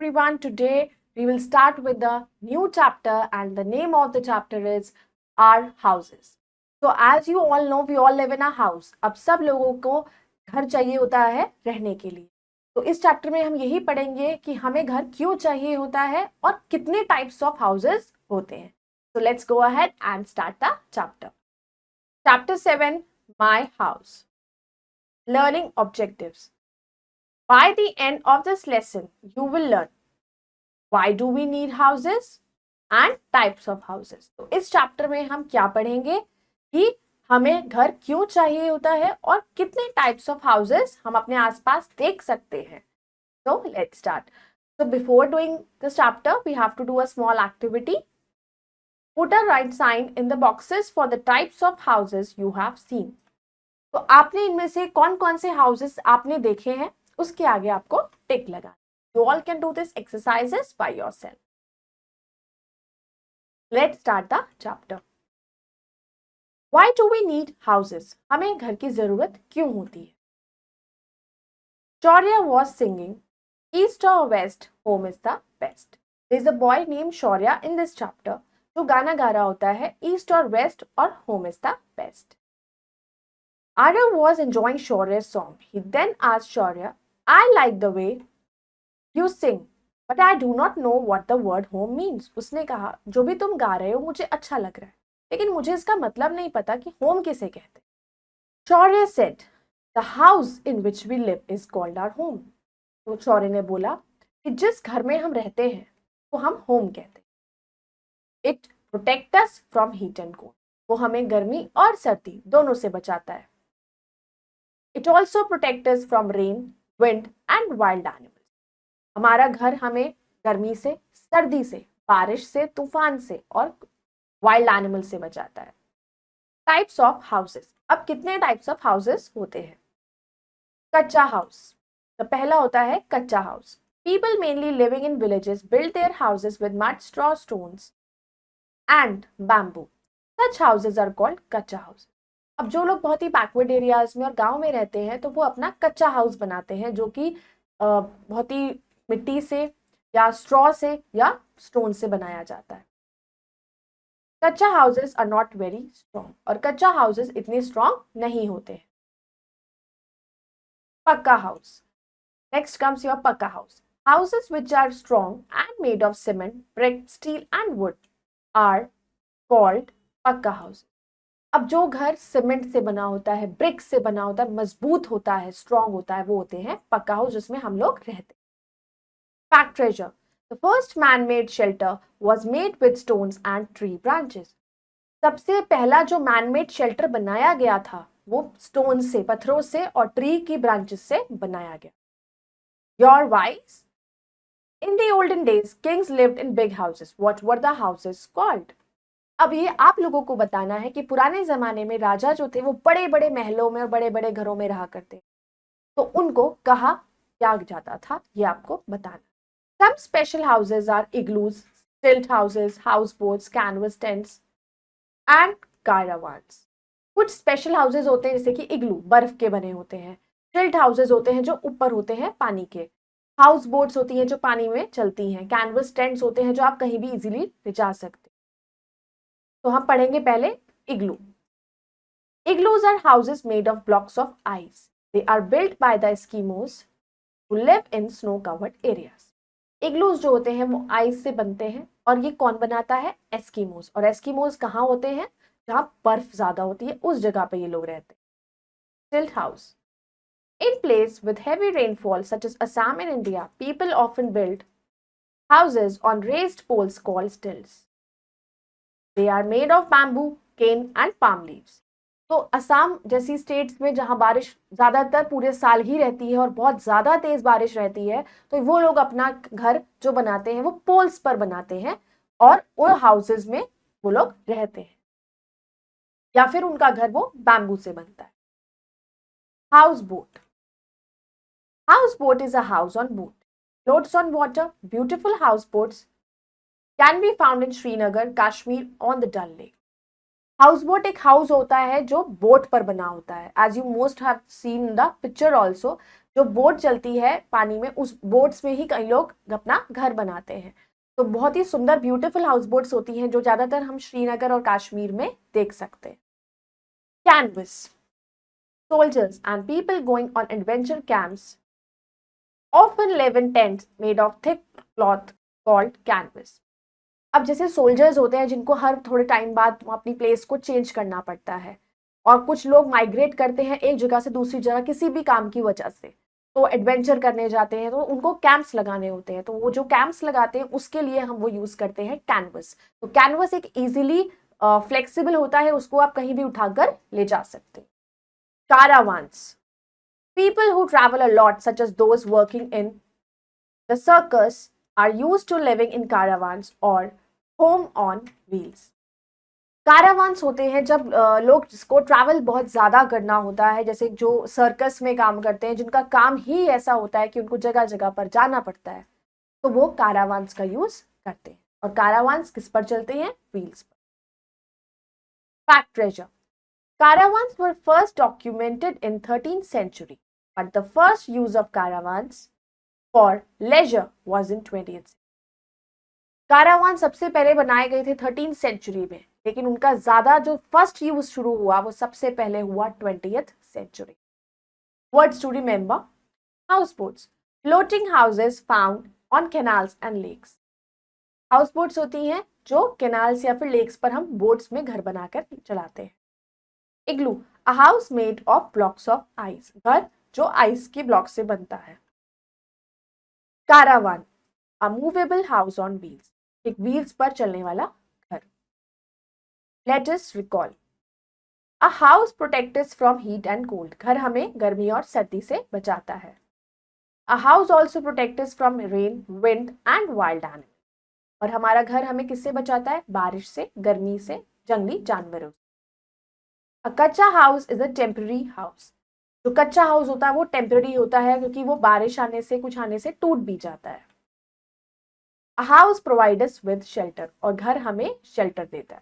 everyone. Today we will start with the new chapter and the name of the chapter is Our Houses. So as you all know, we all live in a house. अब सब लोगों को घर चाहिए होता है रहने के लिए. तो इस चैप्टर में हम यही पढ़ेंगे कि हमें घर क्यों चाहिए होता है और कितने टाइप्स ऑफ हाउसेस होते हैं. So let's go ahead and start the chapter. Chapter 7, My House. Learning Objectives. By the end of this lesson, you will learn why do we need houses and types of houses. तो इस chapter में हम क्या पढ़ेंगे कि हमें घर क्यों चाहिए होता है और कितने टाइप्स ऑफ हाउसेस हम अपने आसपास देख सकते हैं. So let's start. So before doing this chapter, we have to do a small activity. Put a right sign in the boxes for the types of houses you have seen. तो आपने इनमें से कौन कौन से हाउसेस आपने देखे हैं उसके आगे आपको टिक लगा. You all can do this exercises by yourself. Let's start the chapter. Why do we need houses? हमें घर की जरूरत क्यों होती है? Shaurya was singing, East or West, home is the best. There is a boy named Shaurya in this chapter जो गाना गा रहा होता है East or West और home is the best. Arav was enjoying Shaurya's song. He then asked Shaurya, I like the way you sing, but I do not know what the word home means. उसने कहा, जो भी तुम गा रहे हो मुझे अच्छा लग रहा है, लेकिन मुझे इसका मतलब नहीं पता कि home किसे कहते हैं. Shaurya said, the house in which we live is called our home. तो शौर्य ने बोला कि जिस घर में हम रहते हैं तो हम home कहते हैं. It protects us from heat and cold. वो हमें गर्मी और सर्दी दोनों से बचाता है. It also protects us from rain, wind and wild animals. हमारा घर हमें गर्मी से, सर्दी से, बारिश से, तूफान से और वाइल्ड एनिमल से बचाता है. Types of houses. अब कितने टाइप्स ऑफ हाउसेस होते हैं? कच्चा हाउस. तो पहला होता है kachcha house. People mainly living in villages build their houses with mud, straw, stones and bamboo. Such houses are called kachcha house. अब जो लोग बहुत ही बैकवर्ड एरियाज में और गांव में रहते हैं तो वो अपना कच्चा हाउस बनाते हैं जो कि बहुत ही मिट्टी से या स्ट्रॉ से या स्टोन से बनाया जाता है. Kachcha houses are not very strong. और कच्चा हाउसेस इतने स्ट्रॉन्ग नहीं होते हैं. Pucca house. Next comes your pucca house. Houses which are strong and made of cement, brick, steel and wood are called pucca house. अब जो घर सीमेंट से बना होता है, ब्रिक से बना होता है, मजबूत होता है, स्ट्रॉन्ग होता है, वो होते हैं पक्का हाउस जिसमें हम लोग रहते हैं. Fact treasure. The first man-made shelter was made with stones and tree branches. सबसे पहला जो man-made shelter बनाया गया था वो स्टोन से, पत्थरों से और ट्री की ब्रांचेस से बनाया गया. Your wise? In the olden days, kings lived in big houses. What were the houses called? अब ये आप लोगों को बताना है कि पुराने जमाने में राजा जो थे वो बड़े बड़े महलों में और बड़े बड़े घरों में रहा करते, तो उनको कहा क्या जाता था ये आपको बताना. Some special houses are igloos, stilt houses, houseboats, canvas tents and caravans. कुछ स्पेशल हाउसेज होते हैं जैसे कि इग्लू, बर्फ के बने होते हैं. स्टिल्ट हाउसेज होते हैं जो ऊपर होते हैं पानी के. हाउस बोट्स होती हैं जो पानी में चलती हैं. कैनवस टेंट्स होते हैं जो आप कहीं भी इजीली ले जा सकते. तो हम पढ़ेंगे पहले इग्लू. Igloos are houses made of blocks of ice. They are built by the Eskimos who live in snow-covered areas. Igloos जो होते हैं वो आइस से बनते हैं और ये कौन बनाता है? एस्किमोस. और एस्किमोस कहाँ होते हैं? जहाँ बर्फ ज्यादा होती है उस जगह पे ये लोग रहते हैं. Stilt house. In place with heavy rainfall such as Assam in India, people often build houses on raised poles called stilts. They are made of bamboo, cane and palm leaves. तो असम जैसी स्टेट्स में जहां बारिश ज्यादातर पूरे साल ही रहती है और बहुत ज्यादा तेज बारिश रहती है, तो वो लोग अपना घर जो बनाते हैं वो पोल्स पर बनाते हैं और वो हाउसेस में वो लोग रहते हैं या फिर उनका घर वो बैम्बू से बनता है. House boat. House boat is a house on boat. Floats on water. Beautiful house boats can be found in Srinagar, Kashmir on the Dal lake. House boat एक हाउस होता है जो बोट पर बना होता है. As you most have seen the picture also, जो boat चलती है पानी में, उस बोट्स में ही कई लोग अपना घर बनाते हैं। तो बहुत ही सुंदर ब्यूटीफुल हाउस बोट्स होती हैं जो ज्यादातर हम श्रीनगर और कश्मीर में देख सकते हैं। Canvas, soldiers and people going on adventure camps often live in tents made of thick cloth called canvas. अब जैसे सोल्जर्स होते हैं जिनको हर थोड़े टाइम बाद अपनी प्लेस को चेंज करना पड़ता है, और कुछ लोग माइग्रेट करते हैं एक जगह से दूसरी जगह किसी भी काम की वजह से, तो एडवेंचर करने जाते हैं तो उनको कैंप्स लगाने होते हैं, तो वो जो कैंप्स लगाते हैं उसके लिए हम वो यूज करते हैं कैनवस। तो कैनवस एक इजीली फ्लेक्सिबल होता है, उसको आप कहीं भी उठाकर ले जा सकते हैं। Caravans, people who travel a lot such as those working in the circus are used to living in caravans or home on wheels. Caravans होते हैं जब लोग जिसको ट्रैवल बहुत ज़्यादा करना होता है, जैसे जो सर्कस में काम करते हैं जिनका काम ही ऐसा होता है कि उनको जगह जगह पर जाना पड़ता है, तो वो caravans का यूज करते हैं। और caravans किस पर चलते हैं? व्हील्स पर। Fact treasure. Caravans were first documented in 13th century, but the first use of caravans for leisure was in 20th century. कारावान सबसे पहले बनाए गए थे 13th सेंचुरी में, लेकिन उनका ज्यादा जो फर्स्ट यूज शुरू हुआ वो सबसे पहले हुआ 20th century. Words to remember: house boats, floating houses found on canals and lakes. House boats होती हैं जो कैनाल्स या फिर लेक्स पर हम बोट्स में घर बनाकर चलाते हैं। Igloo, a house made of blocks of ice, घर जो आइस के ब्लॉक से बनता है। Caravan, a movable house on wheels, एक व्हील्स पर चलने वाला घर। Let us recall: a house protects us from heat and cold, घर हमें गर्मी और सर्दी से बचाता है। A house also protects us from rain, wind and wild animal, और हमारा घर हमें किससे बचाता है? बारिश से, गर्मी से, जंगली जानवरों से। A कच्चा house is a temporary house, जो कच्चा हाउस होता है वो टेम्पररी होता है क्योंकि वो बारिश आने से, कुछ आने से टूट भी जाता है। A house provides us with shelter, और घर हमें शेल्टर देता है।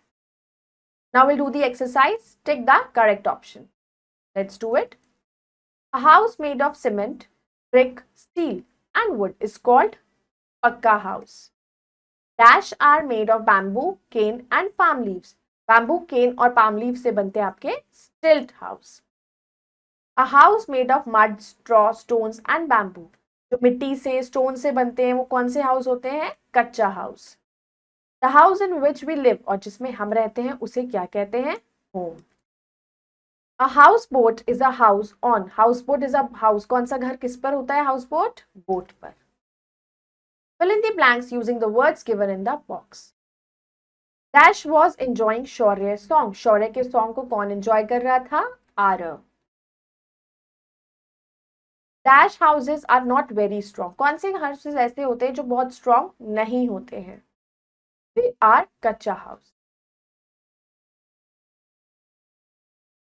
Now we'll do the exercise. Take the correct option. Let's do it. A house made of cement, brick, steel and wood is called pakka house. Dash are made of bamboo, cane and palm leaves. Bamboo, cane और palm leaf से बनते हैं आपके stilt house. A house made of mud, straw, stones and bamboo, जो मिट्टी से, stone से बनते हैं वो कौन से हाउस होते हैं? Kachcha house. The house in which we live, और जिसमें हम रहते हैं उसे क्या कहते हैं? Home. A house boat is a house on, house boat is a house, कौन सा घर किस पर होता है? हाउस बोट, बोट पर। Fill in the blanks using the words given in the box. Dash was enjoying Shaurya song, Shaurya के song को कौन एंजॉय कर रहा था? Aarav. Dash houses are not very strong, कौन से हाउसेस ऐसे होते हैं जो बहुत स्ट्रॉन्ग नहीं होते हैं? They are kachcha house.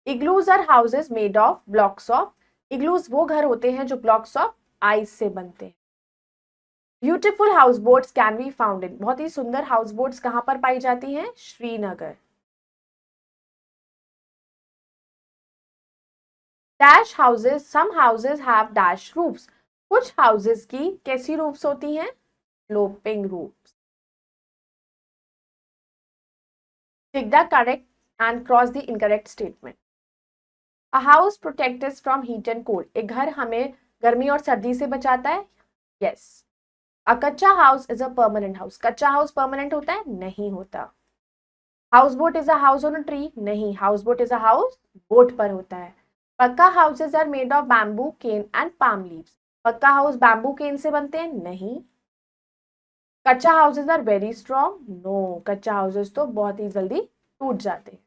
Igloos are houses made of blocks of, igloos वो घर होते हैं जो ब्लॉक्स ऑफ आइस से बनते हैं। Beautiful house boats can be found इन, बहुत ही सुंदर हाउस बोट्स कहां पर पाई जाती हैं? Srinagar. Dash houses, some houses have dash roofs, कुछ हाउसेस की कैसी रूफ्स होती हैं? Sloping roofs. Tick the correct and cross the incorrect statement. A house protects us from heat and cold, एक घर हमें गर्मी और सर्दी से बचाता है। Yes. A kutcha house is a permanent house, कच्चा हाउस परमानेंट होता है? नहीं होता। House boat is a house on a tree, नहीं, house boat is a house boat पर होता है। Pucca houses are made of bamboo, cane and palm leaves, पक्का हाउस बैम्बू केन से बनते हैं? नहीं। Kutcha houses are very strong, no, कच्चा हाउसेज तो बहुत ही जल्दी टूट जाते हैं।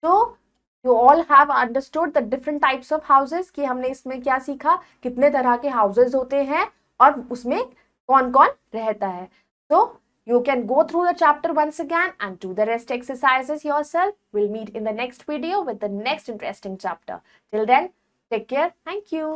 तो you all have understood the different types of houses, कि हमने इसमें क्या सीखा, कितने तरह के हाउसेज होते हैं और उसमें कौन कौन रहता है। तो you can go through the chapter once again and do the rest exercises yourself. We'll meet in the next video with the next interesting chapter. Till then, take care. Thank you.